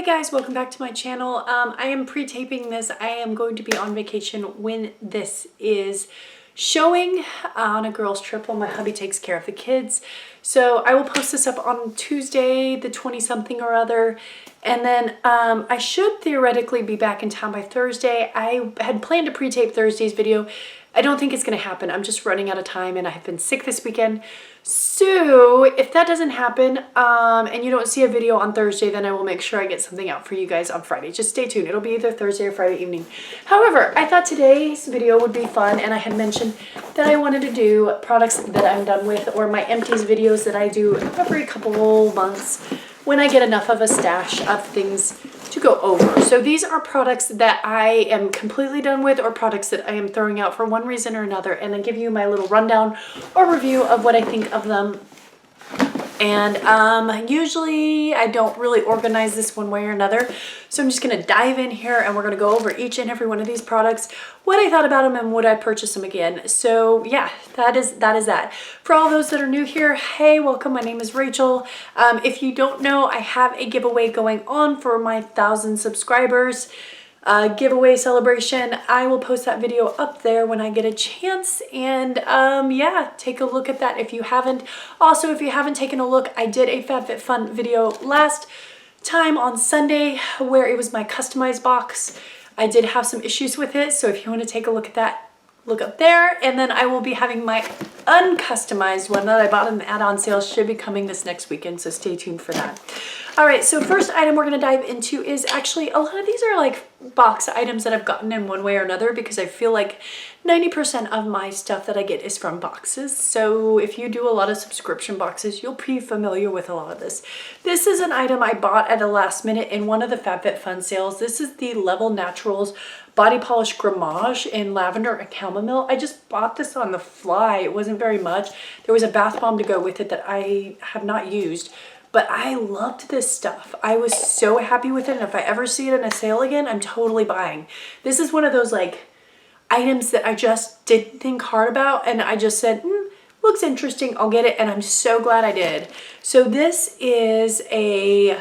guys, welcome back to my channel. I am pre-taping this. I am going to be on vacation when this is showing on a girls trip while my hubby takes care of the kids. So I will post this up on Tuesday, the 20-something or other. And then I should theoretically be back in town by Thursday. I had planned to pre-tape Thursday's video. I don't think it's going to happen. I'm just running out of time and I've been sick this weekend. So if that doesn't happen and you don't see a video on Thursday, then I will make sure I get something out for you guys on Friday. Just stay tuned. It'll be either Thursday or Friday evening. However, I thought today's video would be fun, and I had mentioned that I wanted to do products that I'm done with, or my empties videos that I do every couple months when I get enough of a stash of things to go over. So these are products that I am completely done with, or products that I am throwing out for one reason or another, and I give you my little rundown or review of what I think of them. And usually I don't really organize this one way or another, so I'm just gonna dive in here and we're gonna go over each and every one of these products, what I thought about them, and would I purchase them again. So yeah, that is that. For all those that are new here, hey, welcome. My name is Rachel. If you don't know, I have a giveaway going on for my 1,000 subscribers. Giveaway celebration. I will post that video up there when I get a chance, and yeah, take a look at that if you haven't. Also, if you haven't taken a look, I did a FabFitFun video last time on Sunday where it was my customized box. I did have some issues with it, so if you want to take a look at that, look up there. And then I will be having my uncustomized one that I bought in the add-on sale, should be coming this next weekend, so stay tuned for that. All right, so first item we're gonna dive into is actually, a lot of these are like box items that I've gotten in one way or another, because I feel like 90% of my stuff that I get is from boxes. So if you do a lot of subscription boxes, you'll be familiar with a lot of this. This is an item I bought at the last minute in one of the FabFitFun sales. This is the Level Naturals Body Polish Grammage in lavender and chamomile. I just bought this on the fly. It wasn't very much. There was a bath bomb to go with it that I have not used, but I loved this stuff. I was so happy with it, and if I ever see it in a sale again, I'm totally buying. This is one of those like items that I just didn't think hard about, and I just said, looks interesting, I'll get it, and I'm so glad I did. So this is a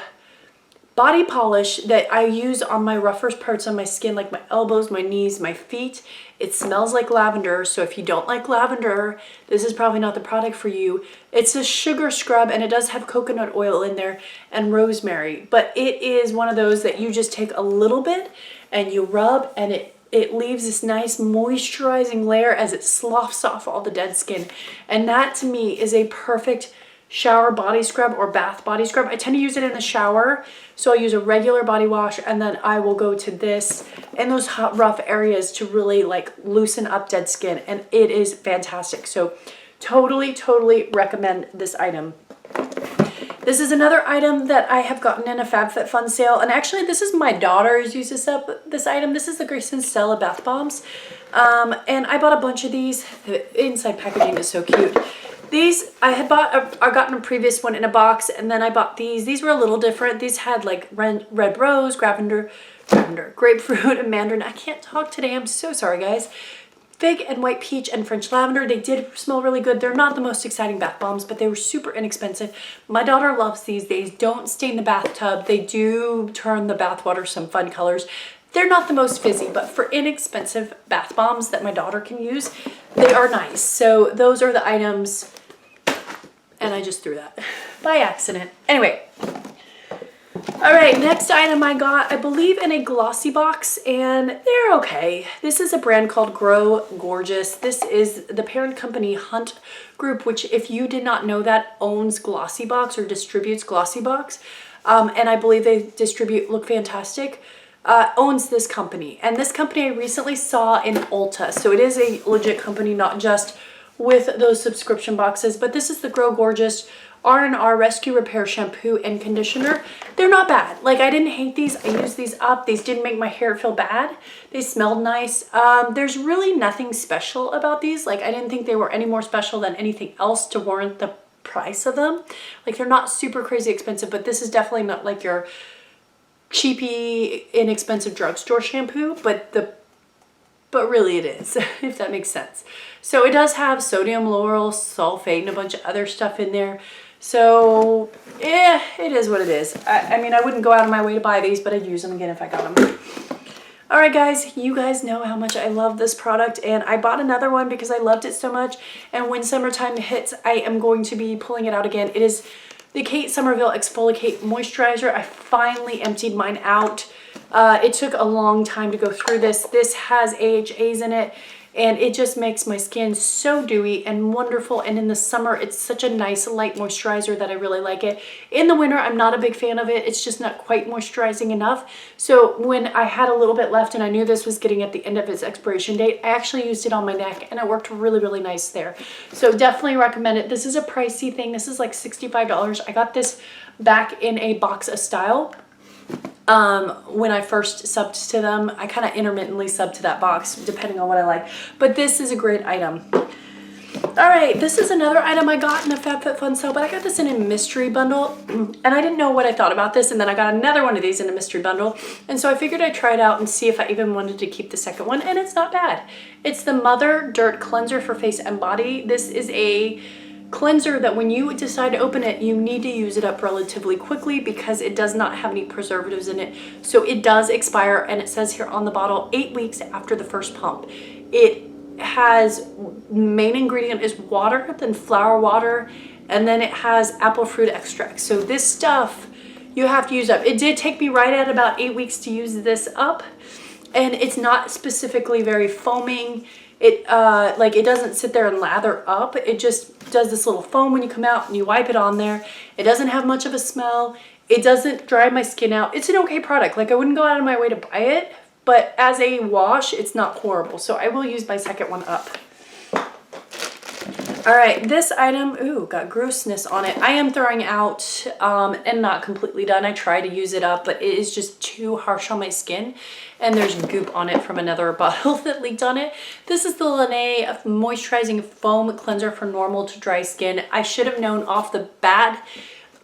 body polish that I use on my rougher parts on my skin, like my elbows, my knees, my feet. It smells like lavender, so if you don't like lavender, this is probably not the product for you. It's a sugar scrub, and it does have coconut oil in there and rosemary, but it is one of those that you just take a little bit and you rub, and it leaves this nice moisturizing layer as it sloughs off all the dead skin. And that to me is a perfect shower body scrub or bath body scrub. I tend to use it in the shower, so I'll use a regular body wash, and then I will go to this in those hot, rough areas to really like loosen up dead skin, and it is fantastic. So totally recommend this item. This is another item that I have gotten in a FabFitFun sale, and actually this is my daughter's used this item. This is the Grayson Stella bath bombs, and I bought a bunch of these. The inside packaging is so cute. These I had gotten a previous one in a box, and then I bought these. These were a little different. These had like red rose, lavender, grapefruit, and mandarin. I can't talk today. I'm so sorry, guys. Fig and white peach and French lavender. They did smell really good. They're not the most exciting bath bombs, but they were super inexpensive. My daughter loves these. They don't stain the bathtub. They do turn the bath water some fun colors. They're not the most fizzy, but for inexpensive bath bombs that my daughter can use, they are nice. So those are the items, and I just threw that by accident. Anyway, all right, next item I got, I believe in a glossy box, and they're okay. This is a brand called Grow Gorgeous. This is the parent company Hunt Group, which, if you did not know that, owns Glossy Box or distributes Glossy Box, and I believe they distribute Look Fantastic. Owns this company, and this company I recently saw in Ulta, so it is a legit company, not just with those subscription boxes. But this is the Grow Gorgeous R&R Rescue Repair Shampoo and Conditioner. They're not bad. Like, I didn't hate these. I used these up. These didn't make my hair feel bad. They smelled nice. There's really nothing special about these. Like, I didn't think they were any more special than anything else to warrant the price of them. Like, they're not super crazy expensive, but this is definitely not like your cheapy, inexpensive drugstore shampoo, but really it is, if that makes sense. So it does have sodium lauryl sulfate and a bunch of other stuff in there. So, yeah, it is what it is. I mean, I wouldn't go out of my way to buy these, but I'd use them again if I got them. All right, guys, you guys know how much I love this product, and I bought another one because I loved it so much. And when summertime hits, I am going to be pulling it out again. It is the Kate Somerville Exfoliate Moisturizer. I finally emptied mine out. It took a long time to go through this. This has AHAs in it, and it just makes my skin so dewy and wonderful. And in the summer, it's such a nice light moisturizer that I really like it. In the winter, I'm not a big fan of it. It's just not quite moisturizing enough. So when I had a little bit left and I knew this was getting at the end of its expiration date, I actually used it on my neck, and it worked really, really nice there. So definitely recommend it. This is a pricey thing. This is like $65. I got this back in a box of Style. When I first subbed to them. I kind of intermittently sub to that box depending on what I like, but this is a great item. All right, this is another item I got in a FabFitFun sale, but I got this in a mystery bundle, and I didn't know what I thought about this, and then I got another one of these in a mystery bundle, and so I figured I'd try it out and see if I even wanted to keep the second one, and it's not bad. It's the Mother Dirt Cleanser for face and body. This is a cleanser that when you decide to open it, you need to use it up relatively quickly because it does not have any preservatives in it. So it does expire, and it says here on the bottle 8 weeks after the first pump. It has, main ingredient is water, then flower water, and then it has apple fruit extract. So this stuff you have to use up. It did take me right at about 8 weeks to use this up, and it's not specifically very foaming. It it doesn't sit there and lather up. It just does this little foam when you come out and you wipe it on there. It doesn't have much of a smell. It doesn't dry my skin out. It's an okay product. Like, I wouldn't go out of my way to buy it, but as a wash, it's not horrible. So I will use my second one up. All right, this item, ooh, got grossness on it. I am throwing out and not completely done. I try to use it up, but it is just too harsh on my skin. And there's goop on it from another bottle that leaked on it. This is the Laneige Moisturizing Foam Cleanser for normal to dry skin. I should have known off the bat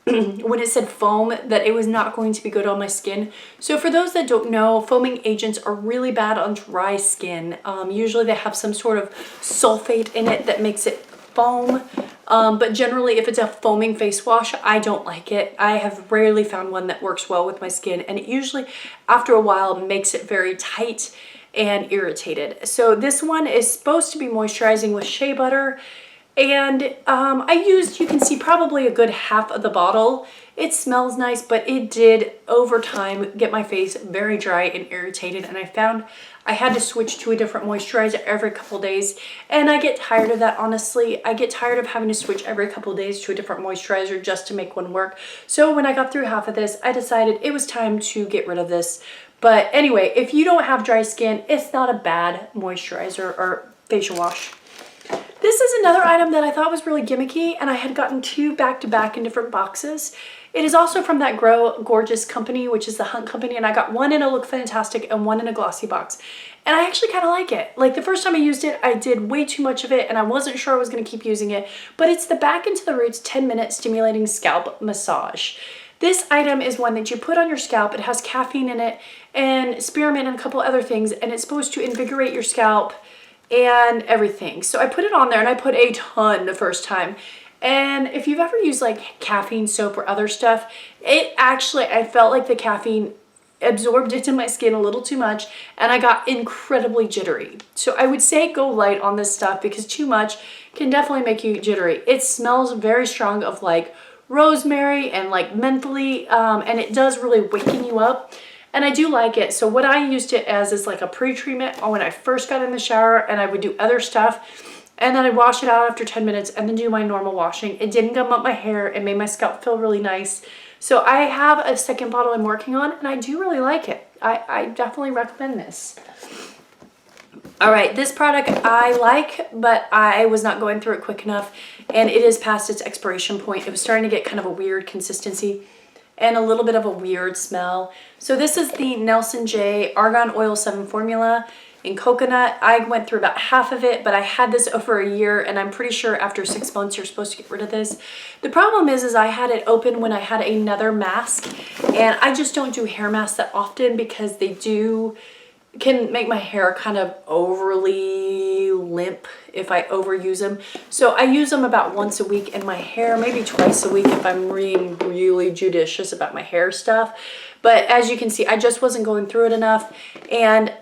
when it said foam that it was not going to be good on my skin. So for those that don't know, foaming agents are really bad on dry skin. Usually they have some sort of sulfate in it that makes it foam, but generally if it's a foaming face wash, I don't like it. I have rarely found one that works well with my skin, and it usually after a while makes it very tight and irritated. So this one is supposed to be moisturizing with shea butter, and I used, you can see, probably a good half of the bottle. It smells nice, but it did over time get my face very dry and irritated, and I found I had to switch to a different moisturizer every couple days, and I get tired of that, honestly. I get tired of having to switch every couple days to a different moisturizer just to make one work. So when I got through half of this, I decided it was time to get rid of this. But anyway, if you don't have dry skin, it's not a bad moisturizer or facial wash. This is another item that I thought was really gimmicky, and I had gotten two back-to-back in different boxes. It is also from that Grow Gorgeous company, which is the Hunt company, and I got one in a Look Fantastic and one in a glossy box. And I actually kind of like it. Like, the first time I used it, I did way too much of it, and I wasn't sure I was going to keep using it. But it's the Back into the Roots 10-minute stimulating scalp massage. This item is one that you put on your scalp. It has caffeine in it and spearmint and a couple other things, and it's supposed to invigorate your scalp and everything. So I put it on there, and I put a ton the first time. And if you've ever used like caffeine soap or other stuff, it actually, I felt like the caffeine absorbed into my skin a little too much, and I got incredibly jittery. So I would say go light on this stuff because too much can definitely make you jittery. It smells very strong of like rosemary and like mentally, and it does really waken you up. And I do like it. So what I used it as is like a pre-treatment when I first got in the shower, and I would do other stuff. And then I'd wash it out after 10 minutes and then do my normal washing. It didn't gum up my hair. It made my scalp feel really nice. So I have a second bottle I'm working on, and I do really like it. I definitely recommend this. All right, this product I like, but I was not going through it quick enough, and it is past its expiration point. It was starting to get kind of a weird consistency and a little bit of a weird smell. So this is the Nelson J Argan Oil 7 formula in coconut. I went through about half of it, but I had this over a year, and I'm pretty sure after 6 months you're supposed to get rid of this. The problem is I had it open when I had another mask, and I just don't do hair masks that often because they can make my hair kind of overly limp if I overuse them. So I use them about once a week in my hair, maybe twice a week if I'm being really judicious about my hair stuff. But as you can see, I just wasn't going through it enough. And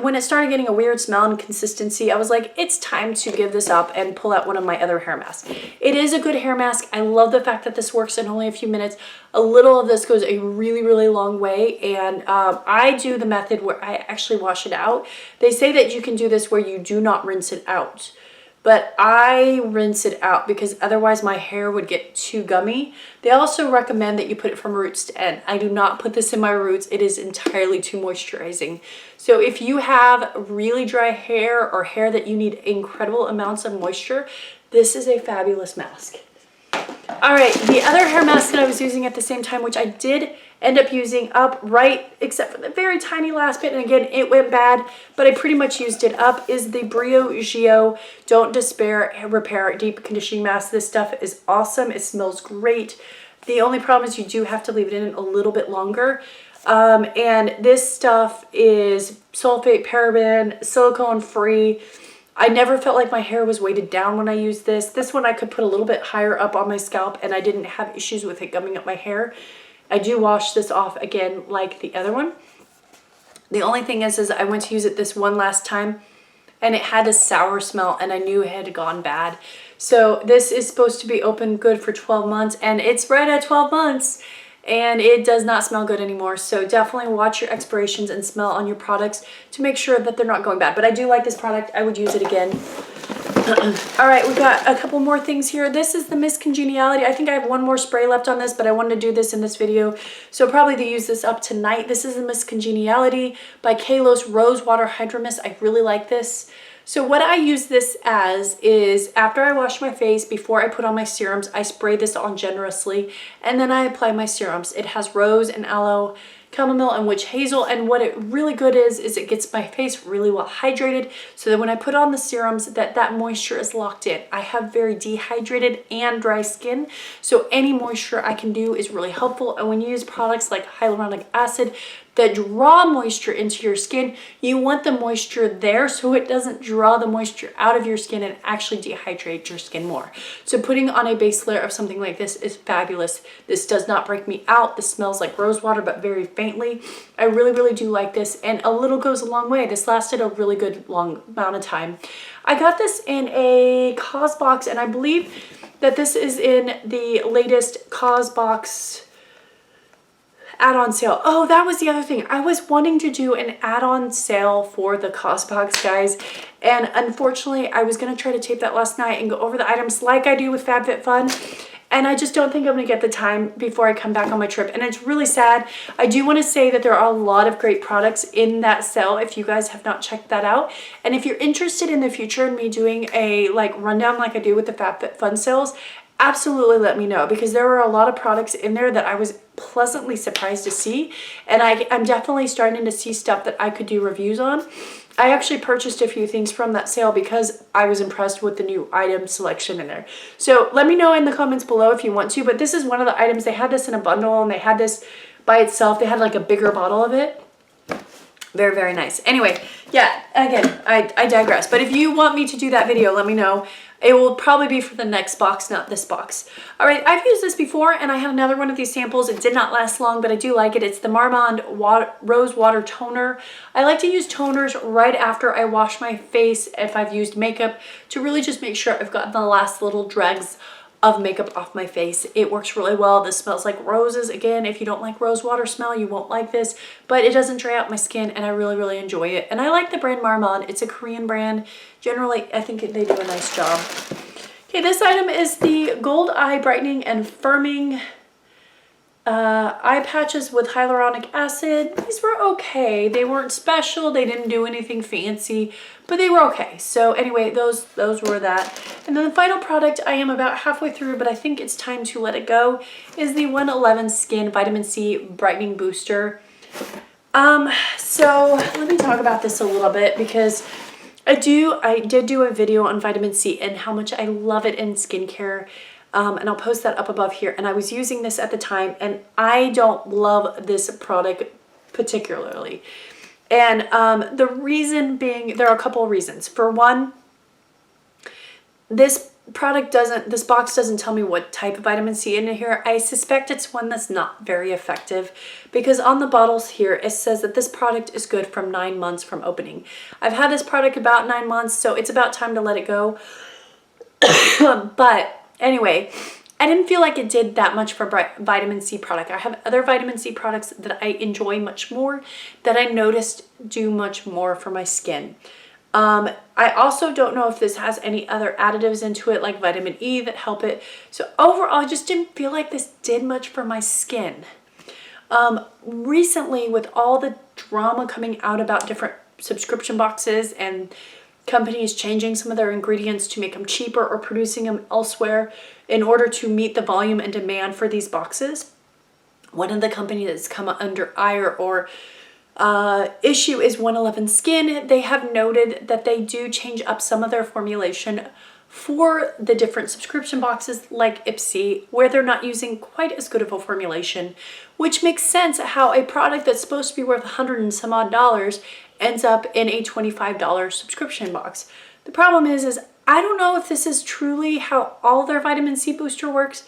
when it started getting a weird smell and consistency, I was like, it's time to give this up and pull out one of my other hair masks. It is a good hair mask. I love the fact that this works in only a few minutes. A little of this goes a really, really long way. And I do the method where I actually wash it out. They say that you can do this where you do not rinse it out. But I rinse it out because otherwise my hair would get too gummy. They also recommend that you put it from roots to end. I do not put this in my roots. It is entirely too moisturizing. So if you have really dry hair or hair that you need incredible amounts of moisture, this is a fabulous mask. All right, the other hair mask that I was using at the same time, which I did end up using up right, except for the very tiny last bit, and again, it went bad, but I pretty much used it up, is the Briogeo Don't Despair Repair Deep Conditioning Mask. This stuff is awesome. It smells great. The only problem is you do have to leave it in a little bit longer. And this stuff is sulfate, paraben, silicone free. I never felt like my hair was weighted down when I used this. This one I could put a little bit higher up on my scalp and I didn't have issues with it gumming up my hair. I do wash this off again like the other one. The only thing is I went to use it this one last time and it had a sour smell and I knew it had gone bad. So this is supposed to be open good for 12 months and it's right at 12 months. And it does not smell good anymore. So definitely watch your expirations and smell on your products to make sure that they're not going bad. But I do like this product. I would use it again. All right, we got a couple more things here. This is the Miss Congeniality. I think I have one more spray left on this, but I wanted to do this in this video. So probably to use this up tonight. This is the Miss Congeniality by Kalos Rose Water Hydro Mist. I really like this. So what I use this as is after I wash my face, before I put on my serums, I spray this on generously and then I apply my serums. It has rose and aloe, chamomile and witch hazel, and what it really good is it gets my face really well hydrated so that when I put on the serums that moisture is locked in. I have very dehydrated and dry skin, so any moisture I can do is really helpful. And when you use products like hyaluronic acid that draw moisture into your skin, you want the moisture there so it doesn't draw the moisture out of your skin and actually dehydrate your skin more. So putting on a base layer of something like this is fabulous. This does not break me out. This smells like rose water, but very faintly. I really, really do like this, and a little goes a long way. This lasted a really good long amount of time. I got this in a Cause box, and I believe that this is in the latest Cause box add-on sale. Oh, that was the other thing. I was wanting to do an add-on sale for the Cause box, guys, and unfortunately I was going to try to tape that last night and go over the items like I do with FabFitFun, and I just don't think I'm going to get the time before I come back on my trip, and it's really sad. I do want to say that there are a lot of great products in that sale if you guys have not checked that out, and if you're interested in the future in me doing a rundown like I do with the FabFitFun sales, absolutely let me know, because there were a lot of products in there that I was pleasantly surprised to see, and I'm definitely starting to see stuff that I could do reviews on. I actually purchased a few things from that sale because I was impressed with the new item selection in there. So let me know in the comments below if you want to, but this is one of the items. They had this in a bundle and they had this by itself. They had like a bigger bottle of it. Very, very nice. Anyway, yeah, again, I digress. But if you want me to do that video, let me know. It will probably be for the next box, not this box. All right, I've used this before, and I had another one of these samples. It did not last long, but I do like it. It's the Marmont Rose Water Toner. I like to use toners right after I wash my face if I've used makeup to really just make sure I've gotten the last little dregs of makeup off my face. It works really well. This smells like roses. Again, if you don't like rose water smell, you won't like this, but it doesn't dry out my skin, and I really, really enjoy it. And I like the brand Marmont. It's a Korean brand. Generally, I think they do a nice job. Okay, this item is the Gold Eye Brightening and Firming eye patches with hyaluronic acid. These were okay. They weren't special. They didn't do anything fancy, but they were okay. So anyway, those were that. And then the final product, I am about halfway through, but I think it's time to let it go, is the 111 Skin Vitamin C Brightening Booster. So let me talk about this a little bit, because I did do a video on vitamin C and how much I love it in skincare. And I'll post that up above here. And I was using this at the time, and I don't love this product particularly. And the reason being, there are a couple of reasons. For one, This this box doesn't tell me what type of vitamin C in here. I suspect it's one that's not very effective because on the bottles here, it says that this product is good from 9 months from opening. I've had this product about 9 months, so it's about time to let it go. But anyway, I didn't feel like it did that much for vitamin C product. I have other vitamin C products that I enjoy much more that I noticed do much more for my skin. I also don't know if this has any other additives into it like vitamin E that help it. So overall, I just didn't feel like this did much for my skin. Recently, with all the drama coming out about different subscription boxes and companies changing some of their ingredients to make them cheaper or producing them elsewhere in order to meet the volume and demand for these boxes, one of the companies that's come under ire or issue is 111 Skin. They have noted that they do change up some of their formulation for the different subscription boxes like Ipsy, where they're not using quite as good of a formulation, which makes sense how a product that's supposed to be worth $100 and some odd ends up in a $25 subscription box. The problem is I don't know if this is truly how all their vitamin C booster works,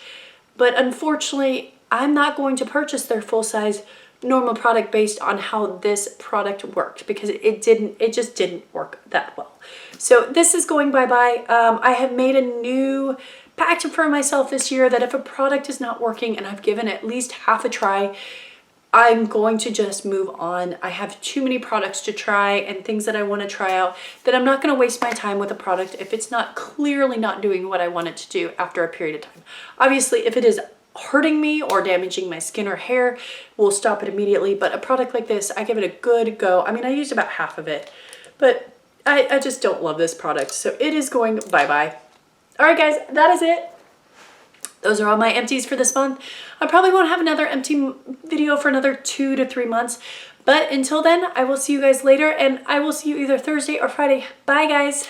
but unfortunately, I'm not going to purchase their full-size normal product based on how this product worked because it just didn't work that well. So this is going bye-bye. I have made a new pact for myself this year that if a product is not working and I've given at least half a try, I'm going to just move on. I have too many products to try and things that I want to try out that I'm not going to waste my time with a product if it's not clearly not doing what I want it to do after a period of time. Obviously, if it is hurting me or damaging my skin or hair, we'll stop it immediately. But a product like this, I give it a good go. I mean, I used about half of it, but I just don't love this product. So it is going bye-bye. All right, guys, that is it. Those are all my empties for this month. I probably won't have another empty video for another 2 to 3 months. But until then, I will see you guys later, and I will see you either Thursday or Friday. Bye, guys.